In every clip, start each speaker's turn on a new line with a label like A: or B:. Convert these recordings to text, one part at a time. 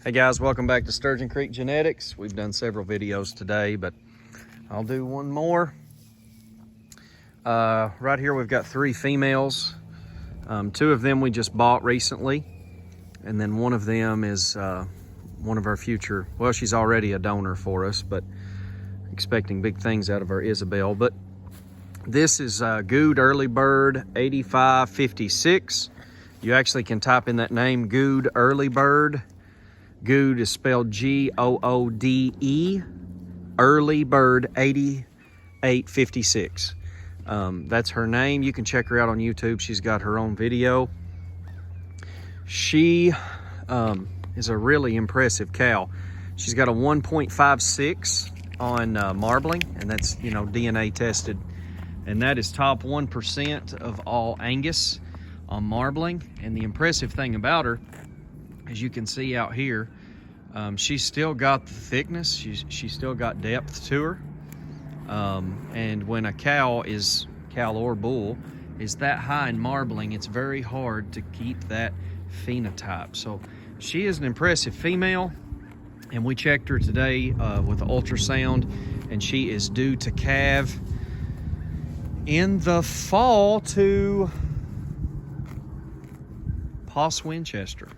A: Hey guys, welcome back to Sturgeon Creek Genetics. We've done several videos today, but I'll do one more. Right here we've got 3 females. 2 of them we just bought recently, and then one of them is one of our future, well, she's already a donor for us, but expecting big things out of our Isabel. But this is Good Early Bird 8556. You actually can type in that name, Good Early Bird. Good is spelled G-O-O-D-E, Early Bird 8856. That's her name. You can check her out on YouTube. She's got her own video. She is a really impressive cow. She's got a 1.56 on marbling, and that's, you know, DNA tested. And that is top 1% of all Angus on marbling. And the impressive thing about her, as you can see out here, she's still got the thickness. She's still got depth to her. And when a cow or bull is that high in marbling, it's very hard to keep that phenotype. So she is an impressive female, and we checked her today with an ultrasound, and she is due to calve in the fall to Poss Winchester.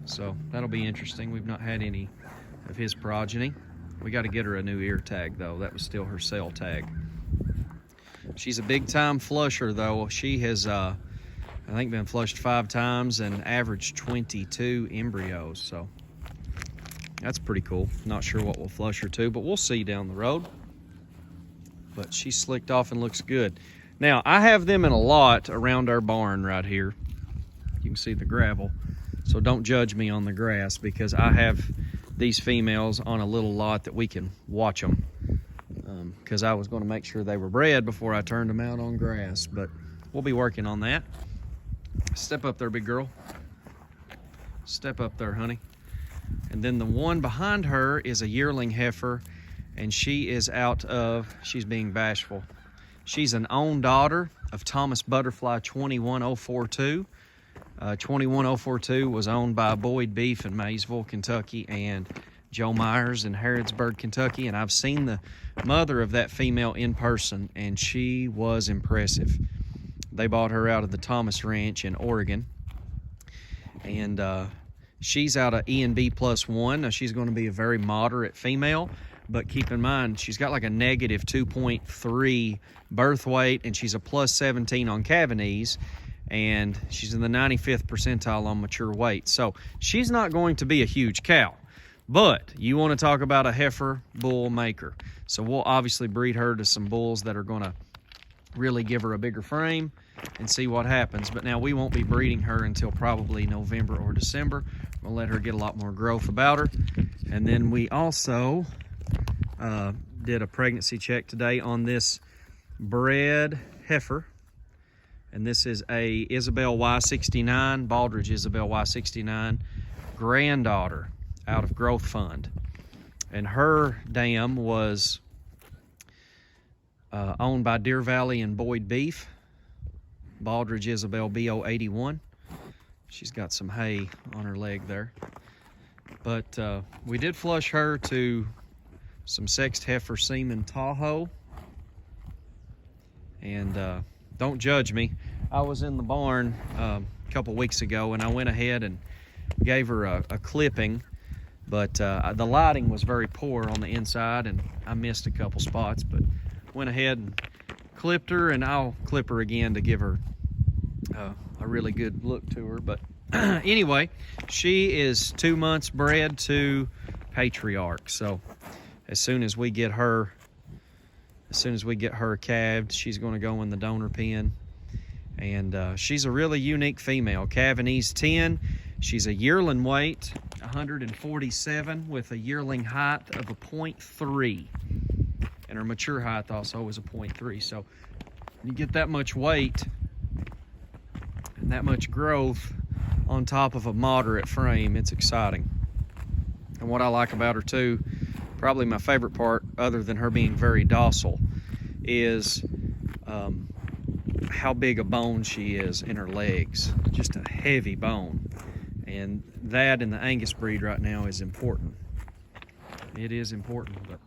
A: So that'll be interesting. We've not had any of his progeny. We got to get her a new ear tag though. That was still her cell tag. She's a big time flusher though. She has I think been flushed 5 times and averaged 22 embryos. So that's pretty cool. Not sure what we'll flush her to, but we'll see down the road. But she's slicked off and looks good. Now I have them in a lot around our barn right here. You can see the gravel. So don't judge me on the grass, because I have these females on a little lot that we can watch them. Because I was going to make sure they were bred before I turned them out on grass. But we'll be working on that. Step up there, big girl. Step up there, honey. And then the one behind her is a yearling heifer, and she's being bashful. She's an own daughter of Thomas Butterfly 21042. 21042 was owned by Boyd Beef in Maysville, Kentucky, and Joe Myers in Harrodsburg, Kentucky. And I've seen the mother of that female in person, and she was impressive. They bought her out of the Thomas Ranch in Oregon. And she's out of E&B +1. Now, she's going to be a very moderate female, but keep in mind, she's got like a negative 2.3 birth weight, and she's a +17 on Cavanese. And she's in the 95th percentile on mature weight. So she's not going to be a huge cow, but you want to talk about a heifer bull maker. So we'll obviously breed her to some bulls that are going to really give her a bigger frame and see what happens. But now we won't be breeding her until probably November or December. We'll let her get a lot more growth about her. And then we also did a pregnancy check today on this bred heifer. And this is a Isabel Y69, Baldridge Isabel Y69, granddaughter out of Growth Fund. And her dam was owned by Deer Valley and Boyd Beef, Baldridge Isabel BO81. She's got some hay on her leg there. But we did flush her to some sexed heifer semen Tahoe. And don't judge me. I was in the barn a couple weeks ago, and I went ahead and gave her a clipping, but the lighting was very poor on the inside, and I missed a couple spots, but went ahead and clipped her, and I'll clip her again to give her a really good look to her. But anyway, she is 2 months bred to Patriarch. So as soon as we get her calved, she's going to go in the donor pen. And she's a really unique female. Cavanese 10. She's a yearling weight, 147, with a yearling height of a 0.3. And her mature height also is a 0.3. So you get that much weight and that much growth on top of a moderate frame, it's exciting. And what I like about her too, probably my favorite part, other than her being very docile, is how big a bone she is in her legs. Just a heavy bone. And that in the Angus breed right now is important. It is important, but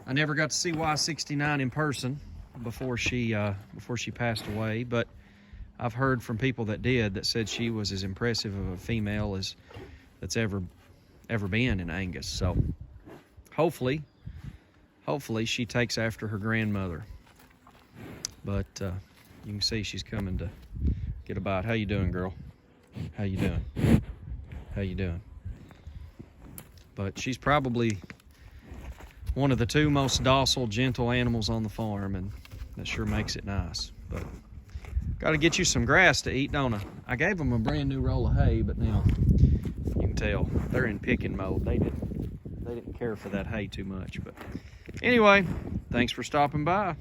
A: I never got to see Y69 in person before she passed away, but I've heard from people that did, that said she was as impressive of a female as that's ever been in Angus. So hopefully she takes after her grandmother. But you can see she's coming to get a bite. How you doing, girl? How you doing? How you doing? But she's probably one of the two most docile, gentle animals on the farm, and that sure makes it nice. But got to get you some grass to eat, don't I? I gave them a brand new roll of hay, but now you can tell they're in picking mode. They didn't care for that hay too much. But anyway, thanks for stopping by.